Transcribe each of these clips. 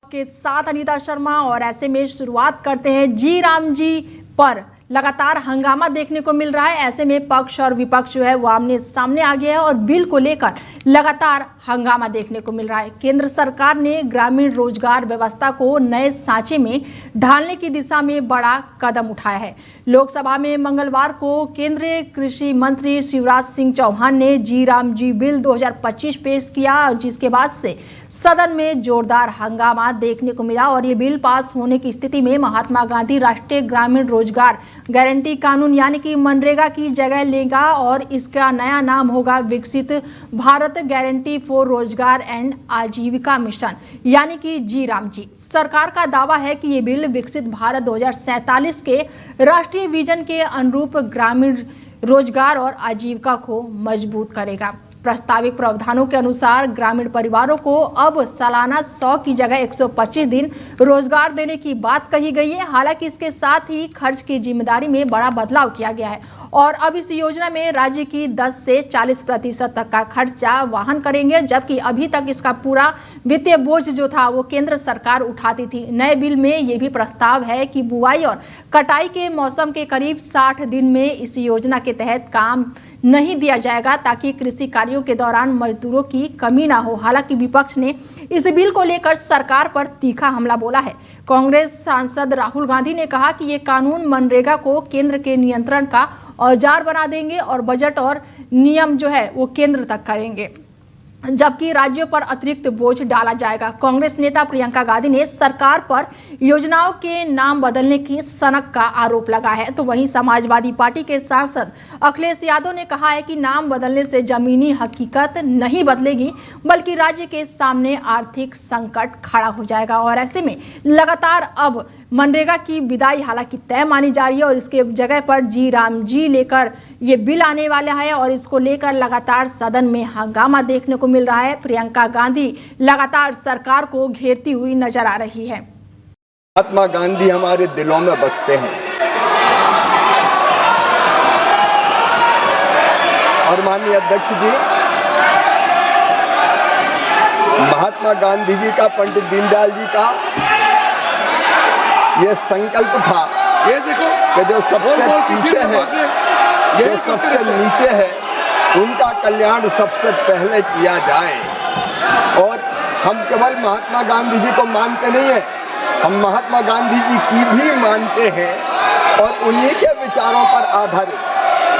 के साथ अनीता शर्मा। और ऐसे में शुरुआत करते हैं जी राम जी पर लगातार हंगामा देखने को मिल रहा है। ऐसे में पक्ष और विपक्ष जो है वो आमने सामने आ गया है और बिल को लेकर लगातार हंगामा देखने को मिल रहा है। केंद्र सरकार ने ग्रामीण रोजगार व्यवस्था को नए सांचे में ढालने की दिशा में बड़ा कदम उठाया है। लोकसभा में मंगलवार को केंद्रीय कृषि मंत्री शिवराज सिंह चौहान ने जी राम जी बिल 2025 पेश किया, जिसके बाद से सदन में जोरदार हंगामा देखने को मिला। और ये बिल पास होने की स्थिति में महात्मा गांधी राष्ट्रीय ग्रामीण रोजगार गारंटी कानून यानी कि मनरेगा की जगह लेगा और इसका नया नाम होगा विकसित भारत गारंटी फॉर रोजगार एंड आजीविका मिशन यानी कि जी राम जी। सरकार का दावा है कि ये बिल विकसित भारत 2047 के राष्ट्रीय विजन के अनुरूप ग्रामीण रोजगार और आजीविका को मजबूत करेगा। प्रस्तावित प्रावधानों के अनुसार ग्रामीण परिवारों को अब सालाना 100 की जगह 125 दिन रोजगार देने की बात कही गई है। हालांकि इसके साथ ही खर्च की जिम्मेदारी में बड़ा बदलाव किया गया है और अब इस योजना में राज्य की 10 से 40% तक का खर्चा वहन करेंगे, जबकि अभी तक इसका पूरा वित्तीय बोझ जो था वो केंद्र सरकार उठाती थी। नए बिल में ये भी प्रस्ताव है कि बुआई और कटाई के मौसम के करीब 60 दिन में इस योजना के तहत काम नहीं दिया जाएगा ताकि कृषि कार्यों के दौरान मजदूरों की कमी ना हो। हालांकि विपक्ष ने इस बिल को लेकर सरकार पर तीखा हमला बोला है। कांग्रेस सांसद राहुल गांधी ने कहा कि ये कानून मनरेगा को केंद्र के नियंत्रण का औजार बना देंगे और बजट और नियम जो है वो केंद्र तक करेंगे, जबकि राज्यों पर अतिरिक्त बोझ डाला जाएगा। कांग्रेस नेता प्रियंका गांधी ने सरकार पर योजनाओं के नाम बदलने की सनक का आरोप लगाया है, तो वहीं समाजवादी पार्टी के सांसद अखिलेश यादव ने कहा है कि नाम बदलने से जमीनी हकीकत नहीं बदलेगी बल्कि राज्य के सामने आर्थिक संकट खड़ा हो जाएगा। और ऐसे में लगातार अब मनरेगा की विदाई हालांकि तय मानी जा रही है और इसके जगह पर जी राम जी लेकर ये बिल आने वाला है और इसको लेकर लगातार सदन में हंगामा देखने को मिल रहा है। प्रियंका गांधी लगातार सरकार को घेरती हुई नजर आ रही है। महात्मा गांधी हमारे दिलों में बसते हैं और माननीय अध्यक्ष जी, महात्मा गांधी जी का, पंडित दीनदयाल जी का ये संकल्प था ये देखो कि जो सबसे पीछे है, जो सबसे नीचे है, उनका कल्याण सबसे पहले किया जाए। और हम केवल महात्मा गांधी जी को मानते नहीं है, हम महात्मा गांधी जी की भी मानते हैं और उन्हीं के विचारों पर आधारित,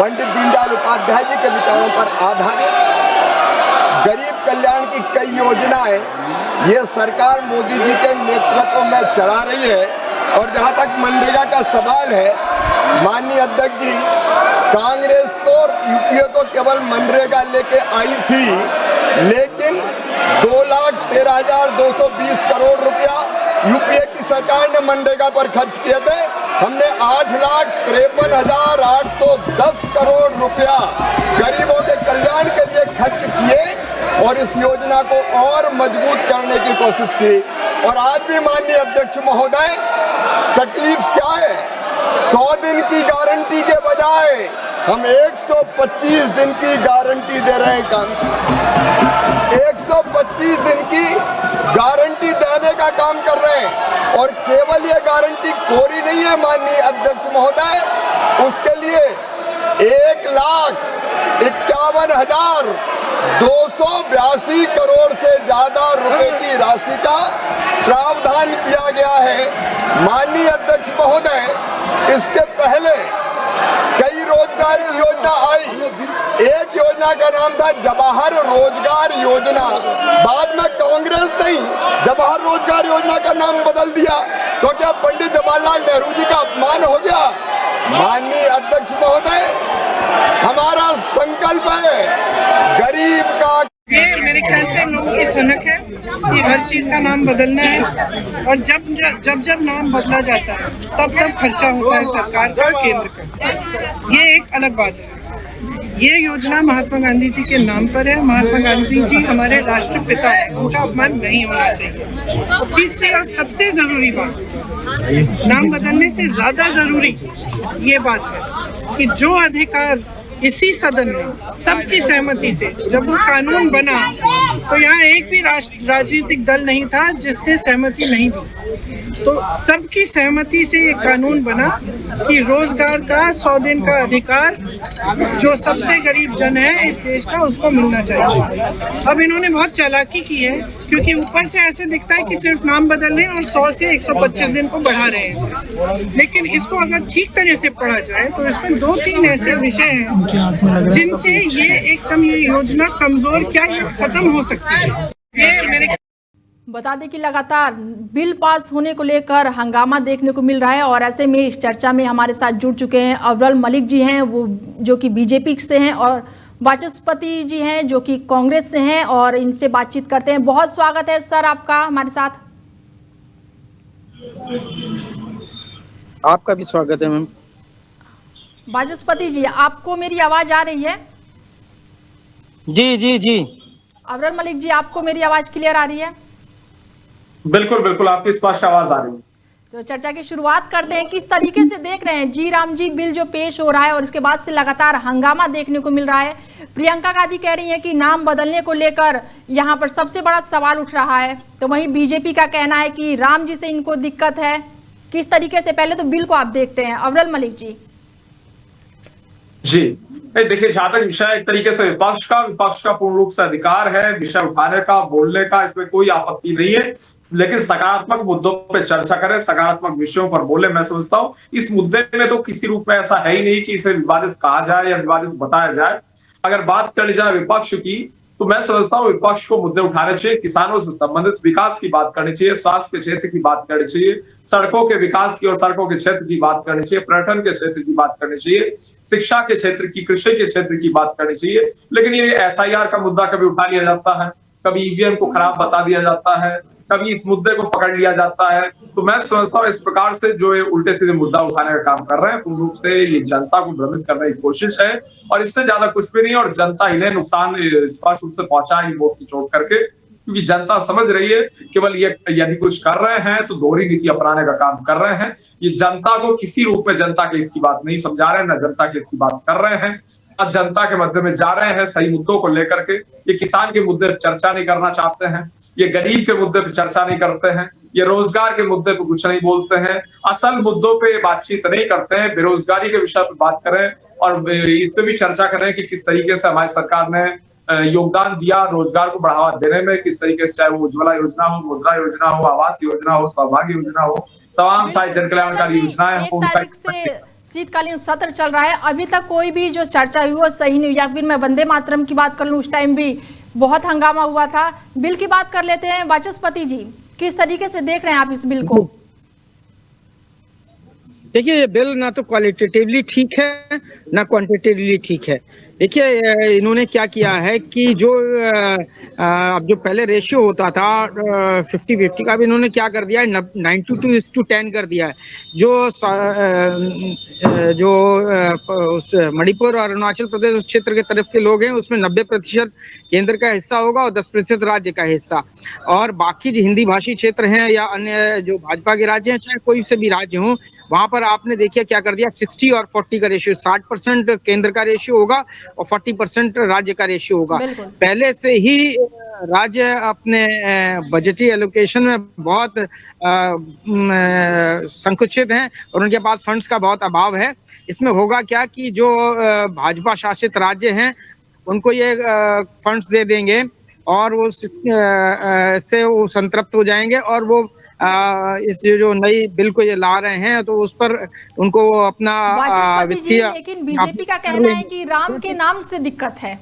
पंडित दीनदयाल उपाध्याय जी के विचारों पर आधारित गरीब कल्याण की कई योजनाएं ये सरकार मोदी जी के नेतृत्व में चला रही है। और जहां तक मनरेगा का सवाल है, माननीय अध्यक्ष जी, कांग्रेस तो यूपीए तो केवल मनरेगा लेके आई थी, लेकिन 2,13,220 करोड़ रुपया यूपीए की सरकार ने मनरेगा पर खर्च किए थे। हमने 8,53,810 करोड़ रुपया गरीबों के कल्याण के लिए खर्च किए और इस योजना को और मजबूत करने की कोशिश की। और आज भी माननीय अध्यक्ष महोदय, तकलीफ क्या है? 100 दिन की गारंटी के बजाय हम 125 दिन की गारंटी दे रहे हैं। काम 125 दिन की गारंटी देने का काम कर रहे हैं और केवल ये गारंटी कोरी नहीं है माननीय अध्यक्ष महोदय, उसके लिए 1,51,282 करोड़ से ज्यादा रुपए की राशि का प्रावधान किया गया है। माननीय अध्यक्ष महोदय, इसके पहले कई रोजगार की योजना आई। एक योजना का नाम था जवाहर रोजगार योजना, बाद में कांग्रेस ने जवाहर रोजगार योजना का नाम बदल दिया, तो क्या पंडित जवाहरलाल नेहरू जी का अपमान हो गया? माननीय अध्यक्ष महोदय, हमारा संकल्प है गरीब का। ये मेरे ख्याल से लोगों की सनक है कि हर चीज का नाम बदलना है और जब नाम बदला जाता है तब खर्चा होता है सरकार का, केंद्र का। ये एक अलग बात है। ये योजना महात्मा गांधी जी के नाम पर है। महात्मा गांधी जी हमारे राष्ट्रपिता हैं, उनका अपमान नहीं होना चाहिए। तीसरी और सबसे जरूरी बात, नाम बदलने से ज्यादा जरूरी ये बात है कि जो अधिकार इसी सदन में सबकी सहमति से जब वो कानून बना तो यहाँ एक भी राजनीतिक दल नहीं था जिसने सहमति नहीं दी। तो सबकी सहमति से ये कानून बना कि रोजगार का 100 दिन का अधिकार जो सबसे गरीब जन है इस देश का उसको मिलना चाहिए। अब इन्होंने बहुत चालाकी की है क्योंकि ऊपर से ऐसे दिखता है कि सिर्फ नाम बदल रहे हैं और 100 से 125 दिन को बढ़ा रहे हैं इसे। लेकिन इसको अगर ठीक तरह से पढ़ा जाए तो इसमें 2-3 ऐसे विषय हैं जिनसे ये एकदम ये योजना कमजोर क्या ये खत्म हो सकती है। ये मेरे बता दें कि लगातार बिल पास होने को लेकर हंगामा देखने को मिल रहा है और ऐसे में इस चर्चा में हमारे साथ जुड़ चुके हैं अव्वल मलिक जी हैं, वो जो कि बीजेपी से हैं, और वाचस्पति जी हैं जो कि कांग्रेस से हैं, और इनसे बातचीत करते हैं। बहुत स्वागत है सर आपका हमारे साथ। आपका भी स्वागत है मैम। वाचस्पति जी, आपको मेरी आवाज आ रही है? जी जी जी। अव्वल मलिक जी, आपको मेरी आवाज क्लियर आ रही है? बिल्कुल बिल्कुल, आपकी स्पष्ट आवाज आ रही है। तो चर्चा की शुरुआत करते हैं। किस तरीके से देख रहे हैं जी राम जी बिल जो पेश हो रहा है और इसके बाद से लगातार हंगामा देखने को मिल रहा है? प्रियंका गांधी कह रही हैं कि नाम बदलने को लेकर यहाँ पर सबसे बड़ा सवाल उठ रहा है, तो वहीं बीजेपी का कहना है कि राम जी से इनको दिक्कत है। किस तरीके से पहले तो बिल को आप देखते हैं अव्वल मलिक जी? जी देखिए, जहां तक विषय एक तरीके से विपक्ष का पूर्ण रूप से अधिकार है विषय उठाने का, बोलने का, इसमें कोई आपत्ति नहीं है, लेकिन सकारात्मक मुद्दों पे चर्चा करें, सकारात्मक विषयों पर बोले। मैं समझता हूँ इस मुद्दे में तो किसी रूप में ऐसा है ही नहीं कि इसे विवादित कहा जाए या विवादित बताया जाए। अगर बात कर ली जाए विपक्ष की, तो मैं समझता हूँ विपक्ष को मुद्दे उठाने चाहिए, किसानों से संबंधित विकास की बात करनी चाहिए, स्वास्थ्य के क्षेत्र की बात करनी चाहिए, सड़कों के विकास की और सड़कों के क्षेत्र की बात करनी चाहिए, पर्यटन के क्षेत्र की बात करनी चाहिए, शिक्षा के क्षेत्र की, कृषि के क्षेत्र की बात करनी चाहिए। लेकिन ये SIR का मुद्दा कभी उठा लिया जाता है, कभी EVM को खराब बता दिया जाता है, कभी इस मुद्दे को पकड़ लिया जाता है। तो मैं समझता हूँ इस प्रकार से जो ये उल्टे सीधे मुद्दा उठाने का काम कर रहे हैं, पूर्ण रूप से ये जनता को भ्रमित करने की कोशिश है और इससे ज्यादा कुछ भी नहीं। और जनता इन्हें नुकसान स्पष्ट रूप से पहुंचा है वोट की चोट करके, क्योंकि जनता समझ रही है केवल ये यदि कुछ कर रहे हैं तो दोहरी नीति अपनाने का काम कर रहे हैं। ये जनता को किसी रूप में जनता के हित की बात नहीं समझा रहे हैं, न जनता के हित की बात कर रहे हैं, अब जनता के मध्य में जा रहे हैं सही मुद्दों को लेकर के। ये किसान के मुद्दे पर चर्चा नहीं करना चाहते हैं, ये गरीब के मुद्दे पर चर्चा नहीं करते हैं, ये रोजगार के मुद्दे पर कुछ नहीं बोलते हैं, असल मुद्दों पे बातचीत नहीं करते हैं। बेरोजगारी के विषय पर बात करें और इस पे भी चर्चा करें कि किस तरीके से हमारी सरकार ने योगदान दिया रोजगार को बढ़ावा देने में, किस तरीके से, चाहे वो उज्ज्वला योजना हो, मुद्रा योजना हो, आवास योजना हो, सौभाग्य योजना हो, तमाम सारी जन कल्याणकारी योजनाएं हो। शीतकालीन सत्र चल रहा है, अभी तक कोई भी जो चर्चा हुई वो सही नहीं हुई। या फिर मैं वंदे मातरम की बात कर लूं, उस टाइम भी बहुत हंगामा हुआ था। बिल की बात कर लेते हैं। वाचस्पति जी, किस तरीके से देख रहे हैं आप इस बिल को? देखिए, ये बिल ना तो क्वालिटेटिवली ठीक है ना क्वांटिटेटिवली ठीक है। देखिए, इन्होंने क्या किया है कि जो अब जो पहले रेशियो होता था 50-50 का, अब इन्होंने क्या कर दिया है 92:10 कर दिया है। जो उस मणिपुर और अरुणाचल प्रदेश उस क्षेत्र के तरफ के लोग हैं उसमें 90% केंद्र का हिस्सा होगा और 10% राज्य का हिस्सा, और बाकी जो हिंदी भाषी क्षेत्र हैं या अन्य जो भाजपा के राज्य हैं, चाहे कोई से भी राज्य हों, वहां पर आपने देखिए क्या कर दिया, 60 और 40 का रेशियो, 60% केंद्र का रेशियो होगा और 40% राज्य का रेशियो होगा। पहले से ही राज्य अपने बजटीय एलोकेशन में बहुत संकुचित हैं और उनके पास फंड्स का बहुत अभाव है। इसमें होगा क्या कि जो भाजपा शासित राज्य हैं उनको ये फंड्स दे देंगे और वो से वो संतृप्त हो जाएंगे और वो इस जो नई बिल को ये ला रहे हैं तो उस पर उनको अपना वित्तीय। लेकिन बीजेपी का कहना है कि राम के नाम से दिक्कत है।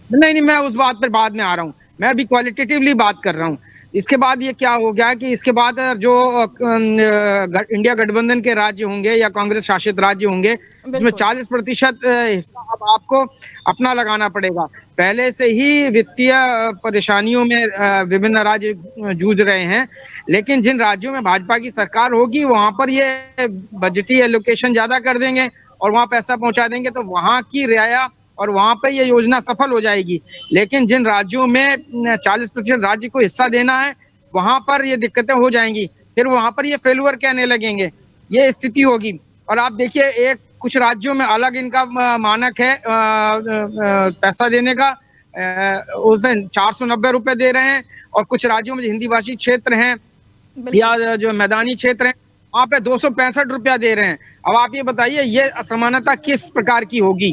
नहीं, मैं उस बात पर बाद में आ रहा हूँ, मैं अभी क्वालिटेटिवली बात कर रहा हूँ। इसके बाद ये क्या हो गया कि इसके बाद जो इंडिया गठबंधन के राज्य होंगे या कांग्रेस शासित राज्य होंगे इसमें 40% हिस्सा अब आपको अपना लगाना पड़ेगा। पहले से ही वित्तीय परेशानियों में विभिन्न राज्य जूझ रहे हैं, लेकिन जिन राज्यों में भाजपा की सरकार होगी वहां पर ये बजटीय एलोकेशन ज्यादा कर देंगे और वहां पैसा पहुंचा देंगे, तो वहां की रियाया और वहां पे ये योजना सफल हो जाएगी। लेकिन जिन राज्यों में 40% राज्य को हिस्सा देना है वहां पर ये दिक्कतें हो जाएंगी, फिर वहां पर ये फेलुअर कहने लगेंगे, ये स्थिति होगी। और आप देखिए, कुछ राज्यों में अलग इनका मानक है पैसा देने का, उसमें 490 रुपए दे रहे हैं, और कुछ राज्यों में हिंदी भाषी क्षेत्र हैं या जो मैदानी क्षेत्र हैं वहाँ पे 265 रुपया दे रहे हैं। अब आप ये बताइए ये असमानता किस प्रकार की होगी,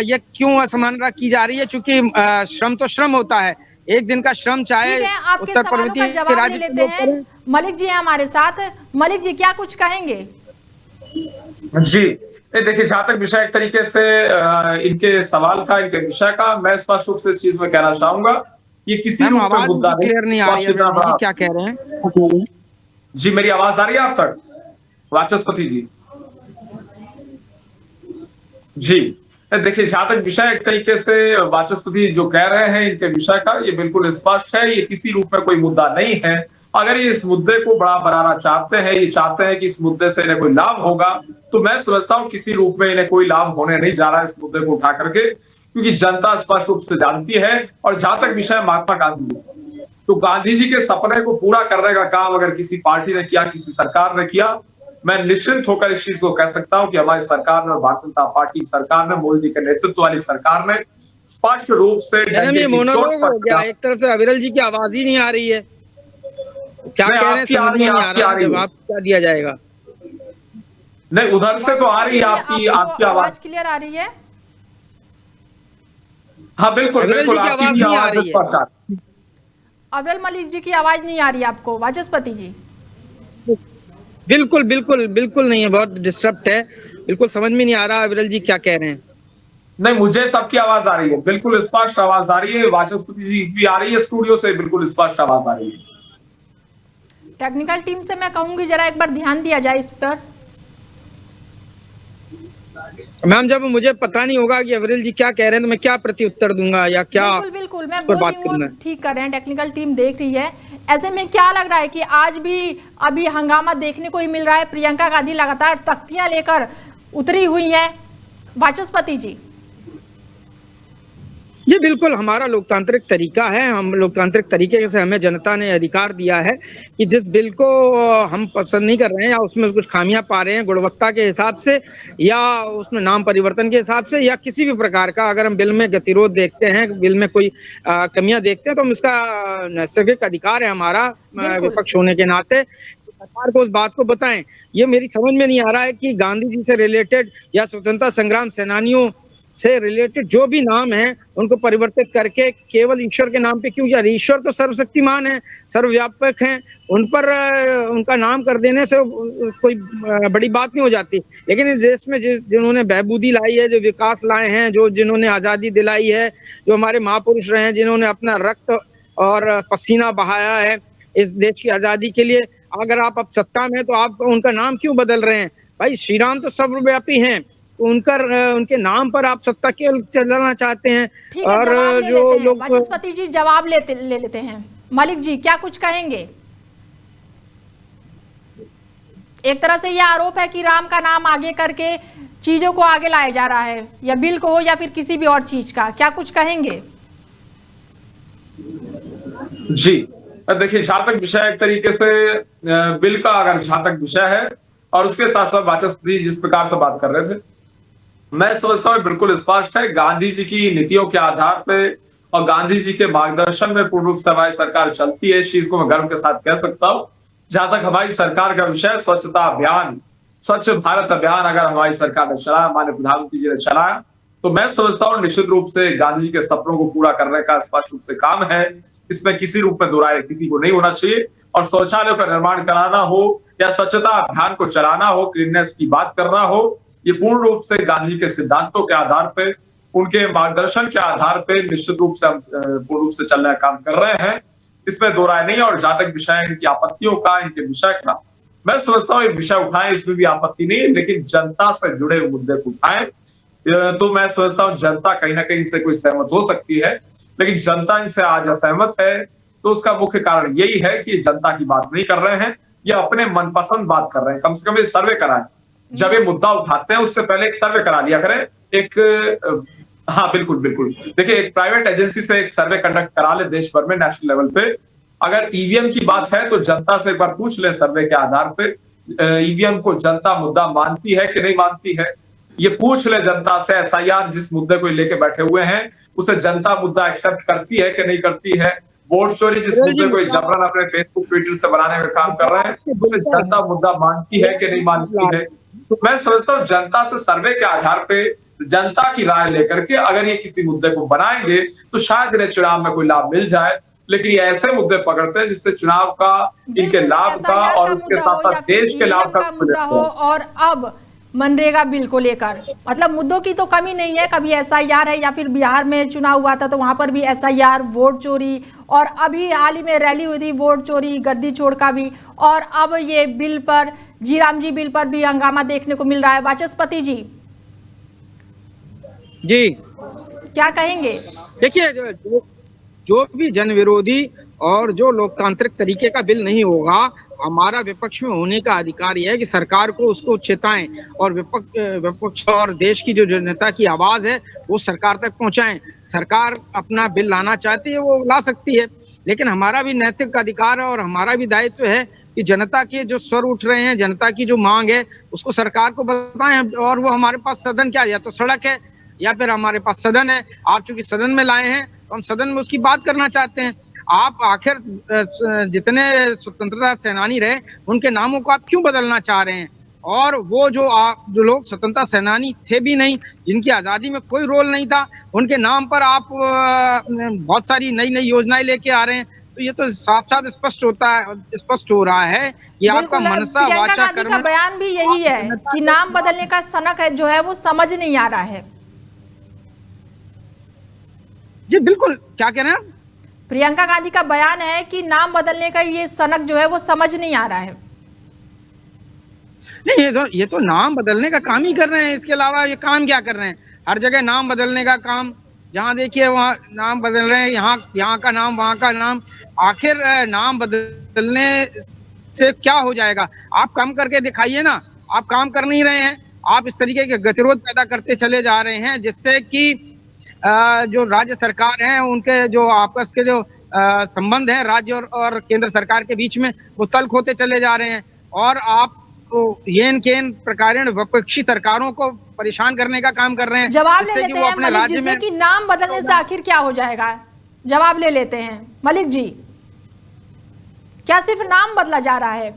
ये क्यों असमानता की जा रही है? चूंकि श्रम तो श्रम होता है, एक दिन का श्रम चाहे उत्तर पर्वतीय राज्य के लोग करें। मलिक जी हैं हमारे साथ। मलिक जी क्या कुछ कहेंगे? जी देखिए, जहां तक विषय एक तरीके से इनके सवाल का, इनके विषय का, मैं स्पष्ट रूप से इस चीज में कहना चाहूंगा, ये किसी रूप में मुद्दा क्लियर नहीं आ रही है, क्या कह रहे हैं? जी मेरी आवाज आ रही है आप तक वाचस्पति जी? जी देखिए, जहां तक विषय एक तरीके से वाचस्पति जो कह रहे हैं इनके विषय का, ये बिल्कुल स्पष्ट है, ये किसी रूप में कोई मुद्दा नहीं है। अगर ये इस मुद्दे को बड़ा बनाना चाहते हैं, ये चाहते हैं कि इस मुद्दे से इन्हें कोई लाभ होगा, तो मैं समझता हूं किसी रूप में इन्हें कोई लाभ होने नहीं जा रहा है इस मुद्दे को उठा करके, क्योंकि जनता स्पष्ट रूप से जानती है। और जहां तक विषय महात्मा गांधी जी, तो गांधी जी के सपने को पूरा करने का काम अगर किसी पार्टी ने किया, किसी सरकार ने किया, मैं निश्चिंत होकर इस चीज को कह सकता हूं कि हमारी सरकार ने और भारतीय जनता पार्टी सरकार ने, मोदी जी के नेतृत्व वाली सरकार ने स्पष्ट रूप से मोनोलॉग हो गया। एक तरफ से अविरल जी की आवाज ही नहीं आ रही है, क्या कह रहे हैं समझ में नहीं आ रहा है, जवाब क्या दिया जाएगा? नहीं, उधर से तो आ रही है आपकी आवाज क्लियर आ रही है। हाँ बिल्कुल बिल्कुल, आपकी आवाज नहीं आ रही है। अविरल मलिक जी की आवाज नहीं आ रही है आपको वाचस्पति जी? बिल्कुल बिल्कुल बिल्कुल नहीं है, बहुत डिस्टर्ब है, बिल्कुल समझ में नहीं आ रहा अविरल जी क्या कह रहे हैं। नहीं, मुझे सबकी आवाज आ रही है, बिल्कुल स्पष्ट आवाज आ रही है, वाचस्पति जी भी आ रही है, स्टूडियो से बिल्कुल स्पष्ट आवाज आ रही है। टेक्निकल टीम से मैं कहूंगी जरा एक बार ध्यान दिया जाए इस पर। मैम, जब मुझे पता नहीं होगा कि अविरल जी क्या कह रहे हैं तो मैं क्या प्रति उत्तर दूंगा या क्या? बिल्कुल मैं बोल रही हूँ, ठीक कर रहे हैं, टेक्निकल टीम देख रही है। ऐसे में क्या लग रहा है कि आज भी अभी हंगामा देखने को ही मिल रहा है, प्रियंका गांधी लगातार तख्तियां लेकर उतरी हुई है वाचस्पति जी? जी बिल्कुल, हमारा लोकतांत्रिक तरीका है, हम लोकतांत्रिक तरीके से हमें जनता ने अधिकार दिया है कि जिस बिल को हम पसंद नहीं कर रहे हैं या उसमें कुछ खामियां पा रहे हैं गुणवत्ता के हिसाब से या उसमें नाम परिवर्तन के हिसाब से या किसी भी प्रकार का, अगर हम बिल में गतिरोध देखते हैं, बिल में कोई कमियां देखते हैं, तो हम इसका नैसर्गिक अधिकार है हमारा विपक्ष होने के नाते सरकार को उस बात को बताएं। ये मेरी समझ में नहीं आ रहा है कि गांधी जी से रिलेटेड या स्वतंत्रता संग्राम सेनानियों से रिलेटेड जो भी नाम है उनको परिवर्तित करके केवल ईश्वर के नाम पे क्यों जा रही? ईश्वर तो सर्वशक्तिमान है, सर्वव्यापक हैं, उन पर उनका नाम कर देने से कोई बड़ी बात नहीं हो जाती। लेकिन इस देश में जिन्होंने बहबूदी लाई है, जो विकास लाए हैं, जो जिन्होंने आज़ादी दिलाई है, जो हमारे महापुरुष रहे हैं, जिन्होंने अपना रक्त और पसीना बहाया है इस देश की आज़ादी के लिए, अगर आप अब सत्ता में तो आप उनका नाम क्यों बदल रहे हैं? भाई श्री राम तो सर्वव्यापी हैं, उनके नाम पर आप सत्ता केवल चलाना चाहते हैं। और जो लोग वाचस्पति जी जवाब ले लेते हैं। मलिक जी क्या कुछ कहेंगे? एक तरह से यह आरोप है कि राम का नाम आगे करके चीजों को आगे लाया जा रहा है, या बिल को हो या फिर किसी भी और चीज का, क्या कुछ कहेंगे? जी देखिए, जहां तक विषय एक तरीके से बिल का अगर जहां तक विषय है और उसके साथ साथ वाचस्पति जिस प्रकार से बात कर रहे थे, मैं समझता हूँ बिल्कुल स्पष्ट है, गांधी जी की नीतियों के आधार पे और गांधी जी के मार्गदर्शन में पूर्ण रूप से हमारी सरकार चलती है। इस चीज को मैं गर्व के साथ कह सकता हूँ। जहां तक हमारी सरकार का विषय स्वच्छता अभियान, स्वच्छ भारत अभियान अगर हमारी सरकार ने चलाया, हमारे प्रधानमंत्री जी ने चलाया, तो मैं समझता हूँ निश्चित रूप से गांधी जी के सपनों को पूरा करने का स्पष्ट रूप से काम है। इसमें किसी रूप में दो राय किसी को नहीं होना चाहिए। और शौचालयों का निर्माण कराना हो या स्वच्छता अभियान को चलाना हो, क्लीननेस की बात करना हो, ये पूर्ण रूप से गांधी के सिद्धांतों के आधार पे, उनके मार्गदर्शन के आधार पे निश्चित रूप से हम पूर्ण रूप से चलने का काम कर रहे हैं। इसमें दो राय नहीं है। और जहां तक विषय इनकी आपत्तियों का, इनके विषय का, मैं समझता हूँ ये विषय उठाएं, इसमें भी आपत्ति नहीं है, लेकिन जनता से जुड़े हुए मुद्दे को उठाएं। तो मैं समझता हूँ जनता कहीं ना कहीं इनसे कोई सहमत हो सकती है, लेकिन जनता इनसे आज असहमत है। तो उसका मुख्य कारण यही है कि जनता की बात नहीं कर रहे हैं, ये अपने मनपसंद बात कर रहे हैं। कम से कम ये सर्वे कराएं, जब ये मुद्दा उठाते हैं उससे पहले एक सर्वे करा लिया करें। एक हाँ बिल्कुल बिल्कुल, देखिए एक प्राइवेट एजेंसी से एक सर्वे कंडक्ट करा ले देश भर में, नेशनल लेवल पे। अगर ईवीएम की बात है तो जनता से एक बार पूछ ले सर्वे के आधार पे, ईवीएम को जनता मुद्दा मानती है कि नहीं मानती है। ये पूछ ले जनता से, एसआईआर जिस मुद्दे को लेके बैठे हुए हैं उसे जनता मुद्दा एक्सेप्ट करती है कि नहीं करती है। वोट चोरी जिस मुद्दे को जबरन अपने फेसबुक ट्विटर से बनाने का काम कर रहे हैं उसे जनता मुद्दा मानती है कि नहीं मानती है। तो मैं समझता हूँ जनता से सर्वे के आधार पे जनता की राय लेकर के अगर ये किसी मुद्दे को बनाएंगे तो शायद इन्हें चुनाव में कोई लाभ मिल जाए, लेकिन ये ऐसे मुद्दे पकड़ते हैं जिससे चुनाव का, इनके लाभ का और उसके साथ साथ देश के लाभ का मुद्दा हो। और अब मनरेगा बिल को लेकर मतलब मुद्दों की तो कमी नहीं है, कभी एसआईआर है या फिर बिहार में चुनाव हुआ था तो वहां पर भी एसआईआर, वोट चोरी, और अभी हाल ही में रैली हुई थी वोट चोरी गद्दी छोड़ का भी, और अब ये बिल पर, जी राम जी बिल पर भी हंगामा देखने को मिल रहा है। वाचस्पति जी क्या कहेंगे? देखिए, जो भी जन विरोधी और जो लोकतांत्रिक तरीके का बिल नहीं होगा, हमारा विपक्ष में होने का अधिकार यह है कि सरकार को उसको चेताएं और विपक्ष और देश की जो जनता की आवाज है वो सरकार तक पहुंचाएं। सरकार अपना बिल लाना चाहती है वो ला सकती है, लेकिन हमारा भी नैतिक अधिकार है और हमारा भी दायित्व है कि जनता के जो स्वर उठ रहे हैं, जनता की जो मांग है उसको सरकार को बताएं। और वो हमारे पास सदन क्या, या तो सड़क है या फिर हमारे पास सदन है। आप चूंकि सदन में लाए हैं तो हम सदन में उसकी बात करना चाहते हैं। आप आखिर जितने स्वतंत्रता सेनानी रहे उनके नामों को आप क्यों बदलना चाह रहे हैं? और वो जो लोग स्वतंत्रता सेनानी थे भी नहीं, जिनकी आज़ादी में कोई रोल नहीं था, उनके नाम पर आप बहुत सारी नई नई योजनाएं लेके आ रहे हैं। तो ये तो साफ साफ स्पष्ट हो रहा है कि आपका मनसा वाचा कर्म का बयान भी यही है कि नाम बदलने का सनक है जो है वो समझ नहीं आ रहा है। जी बिल्कुल, क्या कह रहे हैं? प्रियंका गांधी का बयान है कि नाम बदलने का ये सनक जो है वो समझ नहीं आ रहा है। नहीं, ये तो नाम बदलने का काम ही कर रहे हैं, इसके अलावा ये काम क्या कर रहे हैं? हर जगह नाम बदलने का काम, जहाँ देखिए वहाँ नाम बदल रहे हैं, यहाँ का नाम, वहाँ का नाम। आखिर नाम बदलने से क्या हो जाएगा? आप काम करके दिखाइए ना। आप काम कर नहीं रहे हैं, आप इस तरीके के गतिरोध पैदा करते चले जा रहे हैं जिससे कि जो राज्य सरकार है उनके जो आपस के जो संबंध है राज्य और केंद्र सरकार के बीच में वो तल्ख होते चले जा रहे हैं। और आप येन केन प्रकारेण विपक्षी सरकारों को परेशान करने का काम कर रहे हैं। जवाब ले लेते हैं मलिक जी से कि नाम बदलने से आखिर क्या हो जाएगा। जवाब ले लेते हैं मलिक जी, क्या सिर्फ नाम बदला जा रहा है?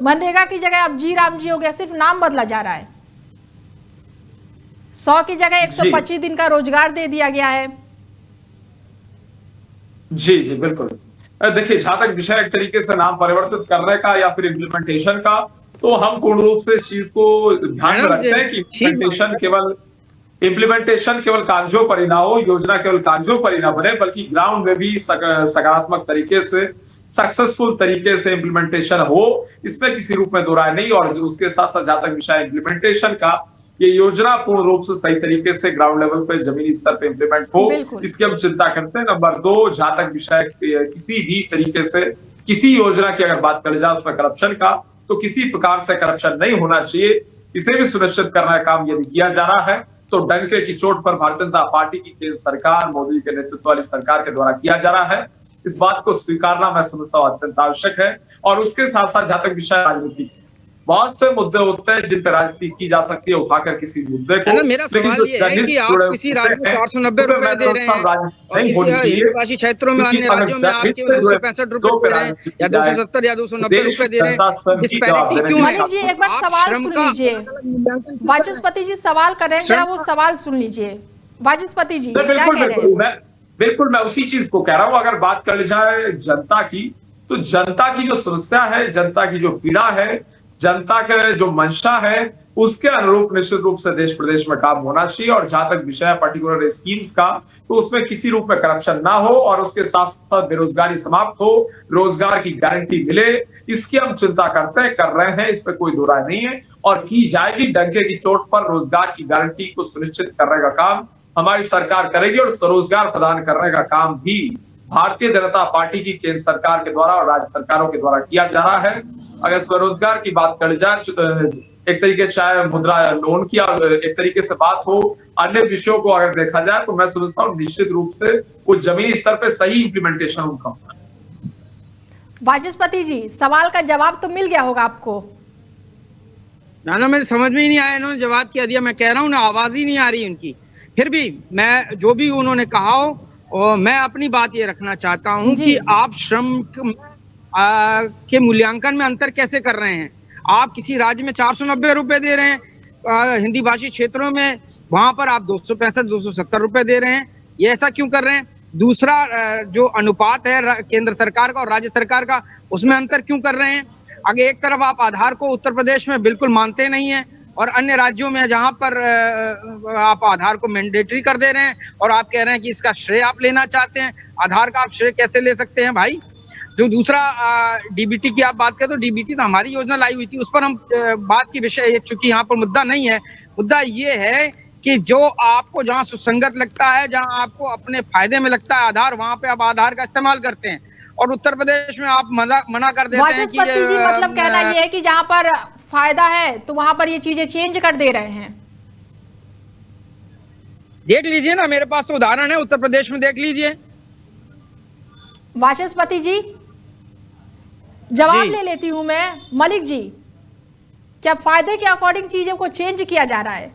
मनरेगा की जगह अब जी राम जी हो गया, सिर्फ नाम बदला जा रहा है। 100 की जगह 125 दिन का रोजगार दे दिया गया है। जी जी बिल्कुल। देखिए, जहां तक विषय एक तरीके से नाम परिवर्तित करने का या फिर इम्प्लीमेंटेशन का, तो हम पूर्ण रूप से इस चीज को ध्यान में रखते हैं कि इम्प्लीमेंटेशन केवल कागजों पर ही ना हो, योजना केवल कागजों पर ही ना बने, बल्कि ग्राउंड में भी सकारात्मक तरीके से, सक्सेसफुल तरीके से इम्प्लीमेंटेशन हो, इसमें किसी रूप में दो राय नहीं। और उसके साथ साथ जहां तक विषय इम्प्लीमेंटेशन का, ये योजना पूर्ण रूप से सही तरीके से ग्राउंड लेवल पे, जमीनी स्तर पे इम्प्लीमेंट हो, इसकी हम चिंता करते हैं। नंबर 2, जहां तक विषय किसी भी तरीके से किसी योजना की अगर बात कर जाए उसमें करप्शन का, तो किसी प्रकार से करप्शन नहीं होना चाहिए, इसे भी सुनिश्चित करने का काम यदि किया जा रहा है तो डंके की चोट पर भारतीय जनता पार्टी की केंद्र सरकार, मोदी के नेतृत्व वाली सरकार के द्वारा किया जा रहा है। इस बात को स्वीकारना मैं समझता हूँ अत्यंत आवश्यक है। और उसके साथ साथ जहां तक विषय राजनीति, बहुत से मुद्दे होते हैं जिन पर राजनीति की जा सकती है, उठाकर किसी मुद्दे को। मेरा सवाल ये है कि आप किसी राज्य में 490 रुपए दे रहे हैं और किसी हिंदुभाषी क्षेत्रों में, अन्य राज्यों में आप केवल 265 रुपए दे रहे हैं या 270 या 290 रुपए दे रहे हैं। डिस्पैरिटी क्यों है? मलिक जी एक बार सवाल सुन लीजिए। वाचस्पति जी सवाल कर रहे हैं, जरा वो सवाल सुन लीजिए। वाचस्पति जी क्या कह रहे हैं? बिल्कुल, मैं उसी चीज को कह रहा हूँ। अगर बात कर जाए जनता की, तो जनता की जो समस्या है, जनता की जो पीड़ा है, जनता के जो मंशा है, उसके अनुरूप निश्चित रूप से देश प्रदेश में काम होना चाहिए। और जहां तक विषय पर्टिकुलर स्कीम्स का, तो उसमें किसी रूप में करप्शन ना हो और उसके साथ साथ बेरोजगारी समाप्त हो, रोजगार की गारंटी मिले, इसकी हम चिंता कर रहे हैं, इस पर कोई दो राय नहीं है। और की जाएगी, डंके की चोट पर रोजगार की गारंटी को सुनिश्चित करने का काम हमारी सरकार करेगी और स्वरोजगार प्रदान करने का काम भी भारतीय जनता पार्टी की केंद्र सरकार के द्वारा और राज्य सरकारों के द्वारा किया जा रहा है। अगर स्वरोजगार की बात कर जाए, एक तरीके से चाहे मुद्रा लोन की एक तरीके से बात हो, अन्य विषयों को अगर देखा जाए, तो मैं समझता हूँ निश्चित रूप से वो जमीनी स्तर पे सही इम्प्लीमेंटेशन उनका। वाचस्पति जी, सवाल का जवाब तो मिल गया होगा आपको। ना मुझे समझ में ही नहीं आया, इन्होंने जवाब क्या दिया। मैं कह रहा हूँ ना, आवाज ही नहीं आ रही उनकी। फिर भी मैं जो भी उन्होंने कहा हो, और मैं अपनी बात ये रखना चाहता हूँ कि आप श्रम के मूल्यांकन में अंतर कैसे कर रहे हैं। आप किसी राज्य में 490 रुपए दे रहे हैं, हिंदी भाषी क्षेत्रों में वहां पर आप 265 270 रुपए दे रहे हैं। ये ऐसा क्यों कर रहे हैं? दूसरा, जो अनुपात है केंद्र सरकार का और राज्य सरकार का, उसमें अंतर क्यों कर रहे हैं? अगर एक तरफ आप आधार को उत्तर प्रदेश में बिल्कुल मानते नहीं है और अन्य राज्यों में जहां पर आप आधार को मैंडेटरी कर दे रहे हैं और आप कह रहे हैं कि इसका श्रेय आप लेना चाहते हैं, आधार का आप श्रेय कैसे ले सकते हैं भाई? जो दूसरा डीबीटी की आप बात करें तो डीबीटी तो हमारी योजना लाई हुई थी, उस पर हम बात की विषय, चूंकि यहाँ पर मुद्दा नहीं है। मुद्दा ये है कि जो आपको जहाँ सुसंगत लगता है, जहाँ आपको अपने फायदे में लगता है आधार, वहां पे आप आधार का इस्तेमाल करते हैं, और उत्तर प्रदेश में आप मना कर देते हैं कि जी, मतलब कहना ये है कि जहां पर फायदा है तो वहां पर ये चीजें चेंज कर दे रहे हैं। देख लीजिए ना, मेरे पास तो उदाहरण है उत्तर प्रदेश में, देख लीजिए। वाचस्पति जी, जवाब ले लेती हूं मैं। मलिक जी, क्या फायदे के अकॉर्डिंग चीजों को चेंज किया जा रहा है?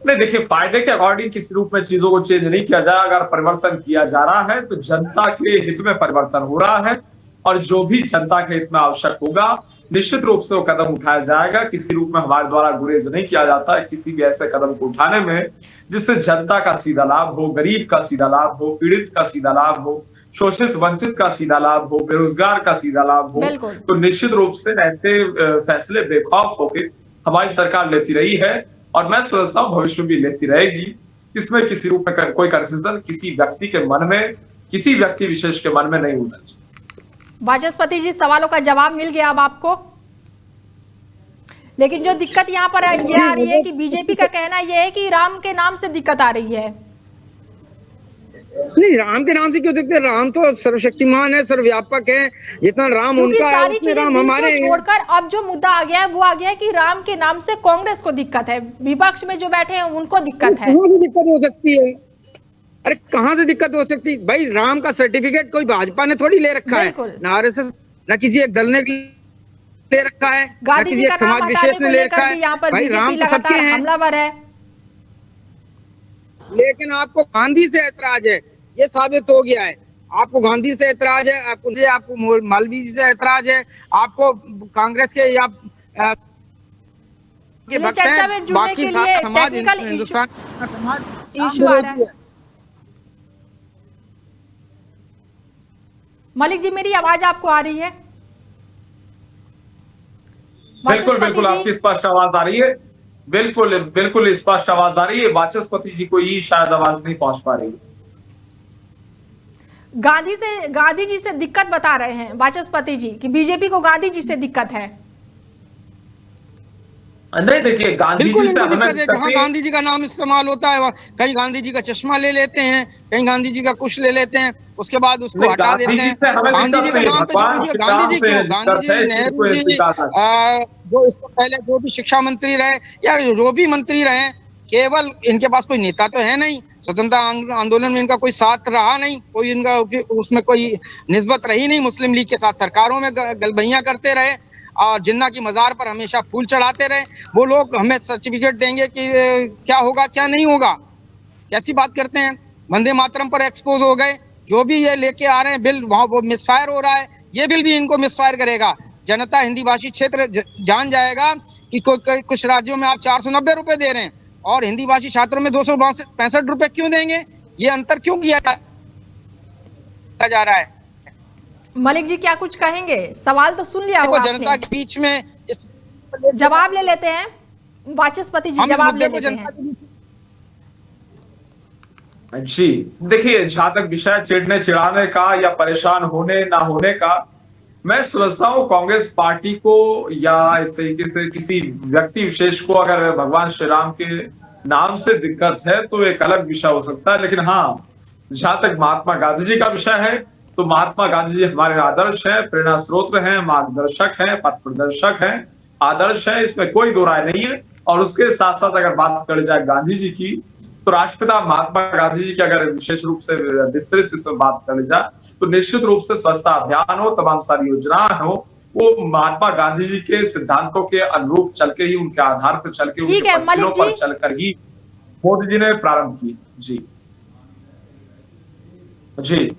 नहीं, देखिए, फायदे के अकॉर्डिंग किसी रूप में चीजों को चेंज नहीं किया जाए। अगर परिवर्तन किया जा रहा है तो जनता के हित में परिवर्तन हो रहा है, और जो भी जनता के हित में आवश्यक होगा निश्चित रूप से वो कदम उठाया जाएगा। किसी रूप में हमारे द्वारा गुरेज नहीं किया जाता है किसी भी ऐसे कदम को उठाने में जिससे जनता का सीधा लाभ हो, गरीब का सीधा लाभ हो, पीड़ित का सीधा लाभ हो, शोषित वंचित का सीधा लाभ हो, बेरोजगार का सीधा लाभ हो। तो निश्चित रूप से ऐसे फैसले बेखौफ होकर हमारी सरकार लेती रही है, और मैं समझता हूँ भविष्य में भी लेती रहेगी। इसमें किसी रूप में कोई कंफ्यूजन किसी व्यक्ति के मन में, किसी व्यक्ति विशेष के मन में नहीं होना चाहिए। वाचस्पति जी, सवालों का जवाब मिल गया अब आपको, लेकिन जो दिक्कत यहाँ पर ये आ रही है कि बीजेपी का कहना यह है कि राम के नाम से दिक्कत आ रही है। नहीं, राम के नाम से क्यों दिखते? राम तो सर्वशक्तिमान है, सर्वव्यापक है, जितना राम उनका है उतने राम हमारे। छोड़कर अब जो मुद्दा आ गया है वो आ गया है कि राम के नाम से कांग्रेस को दिक्कत है, विपक्ष में जो बैठे हैं उनको दिक्कत है। कहाँ से दिक्कत हो सकती है? अरे कहाँ से दिक्कत हो सकती है भाई? राम का सर्टिफिकेट कोई भाजपा ने थोड़ी ले रखा है, ना आरएसएस, ना किसी एक दल ने ले रखा है, ना किसी एक समाज विशेष ने ले रखा है। भाई राम तो सबके हैं, हमलावर है। लेकिन आपको गांधी से ऐतराज है, ये साबित हो गया है। आपको गांधी से ऐतराज है, आपको मालवीय जी से ऐतराज है, आपको कांग्रेस के या चर्चा में जुड़ने के लिए टेक्निकल हिंदुस्तान इशू आ रहा है। मलिक जी, मेरी आवाज आपको आ रही है? बिल्कुल बिल्कुल, आपकी स्पष्ट आवाज आ रही है। बिल्कुल बिल्कुल स्पष्ट आवाज आ रही है। वाचस्पति जी को ही शायद आवाज नहीं पहुंच पा रही। गांधी जी से दिक्कत बता रहे हैं वाचस्पति जी कि बीजेपी को गांधी जी से दिक्कत है। नहीं, देखिए, गांधी जी से हमें जहाँ गांधी जी का नाम इस्तेमाल होता है, कहीं गांधी जी का चश्मा ले लेते हैं, कहीं गांधी जी का कुछ ले लेते हैं, उसके बाद उसको हटा देते हैं। गांधी जी का नाम पे गांधी जी क्यों? गांधी जी, नेहरू जी, जो इससे पहले जो भी शिक्षा मंत्री रहे या जो भी मंत्री रहे, केवल इनके पास कोई नेता तो है नहीं। स्वतंत्रता आंदोलन में इनका कोई साथ रहा नहीं, कोई इनका उसमें कोई निस्बत रही नहीं। मुस्लिम लीग के साथ सरकारों में गलबैयां करते रहे और जिन्ना की मजार पर हमेशा फूल चढ़ाते रहे। वो लोग हमें सर्टिफिकेट देंगे कि क्या होगा क्या नहीं होगा, कैसी बात करते हैं। वंदे मातरम पर एक्सपोज हो गए, जो भी ये लेके आ रहे हैं बिल, वहां वो मिसफायर हो रहा है। ये बिल भी इनको मिसफायर करेगा। जनता, हिंदी भाषी क्षेत्र जान जाएगा कि कुछ राज्यों में आप 490 रुपए दे रहे हैं और हिंदी भाषी छात्रों में 265 रुपए क्यों देंगे? ये अंतर क्यों किया जा रहा है? मलिक जी, क्या कुछ कहेंगे? सवाल तो सुन लिया होगा आपने। जनता के बीच में इस जवाब ले लेते हैं। वाचस्पति जी, जवाब ले लेते हैं। जी, देखिए, जहां तक विषय चिढ़ने चिढ़ाने का या परेशान होने ना होने का, मैं समझता हूँ कांग्रेस पार्टी को या एक तरीके से किसी व्यक्ति विशेष को अगर भगवान श्री राम के नाम से दिक्कत है तो एक अलग विषय हो सकता है। लेकिन हाँ, जहां तक महात्मा गांधी जी का विषय है तो महात्मा गांधी जी हमारे आदर्श है, प्रेरणा स्रोत हैं, मार्गदर्शक हैं, पथ प्रदर्शक हैं, आदर्श है, इसमें कोई दो राय नहीं है। और उसके साथ साथ अगर बात करी जाए गांधी जी की, तो राष्ट्रपिता महात्मा गांधी जी की अगर विशेष रूप से विस्तृत इसमें बात करी जाए तो निश्चित रूप से स्वच्छता अभियान हो, तमाम सारी योजनाएं हो, वो महात्मा गांधी जी के सिद्धांतों के अनुरूप चल के ही, उनके आधार पर चल के, उनके ठीक है पंक्तियों मलिक पर जी, चलकर ही मोदी जी ने प्रारंभ की। जी जी,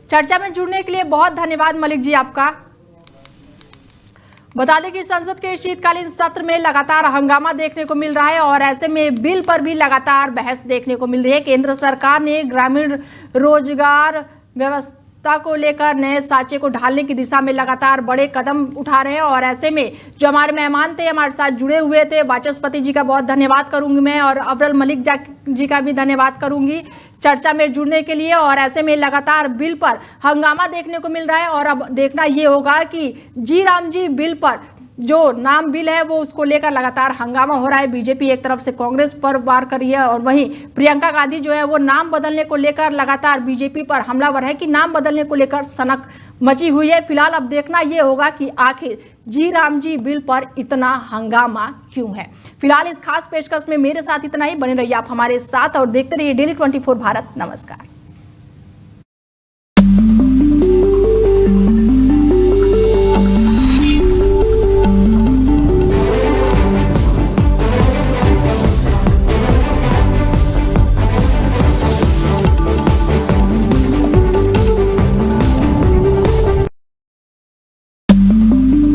चर्चा में जुड़ने के लिए बहुत धन्यवाद मलिक जी आपका। बता दें कि संसद के शीतकालीन सत्र में लगातार हंगामा देखने को मिल रहा है और ऐसे में बिल पर भी लगातार बहस देखने को मिल रही है। केंद्र सरकार ने ग्रामीण रोजगार व्यवस्था को लेकर नए सांचे को ढालने की दिशा में लगातार बड़े कदम उठा रहे हैं और ऐसे में जो हमारे मेहमान थे, हमारे साथ जुड़े हुए थे, वाचस्पति जी का बहुत धन्यवाद करूंगी मैं और अव्वल मलिक जी का भी धन्यवाद करूंगी चर्चा में जुड़ने के लिए। और ऐसे में लगातार बिल पर हंगामा देखने को मिल रहा है और अब देखना ये होगा कि जी राम जी बिल पर जो नाम बिल है वो उसको लेकर लगातार हंगामा हो रहा है। बीजेपी एक तरफ से कांग्रेस पर वार कर रही है और वहीं प्रियंका गांधी जो है वो नाम बदलने को लेकर लगातार बीजेपी पर हमलावर है कि नाम बदलने को लेकर सनक मची हुई है। फिलहाल अब देखना ये होगा कि आखिर जी राम जी बिल पर इतना हंगामा क्यों है। फिलहाल इस खास पेशकश में मेरे साथ इतना ही। बने रहिए आप हमारे साथ और देखते रहिए डेली 24 भारत। नमस्कार।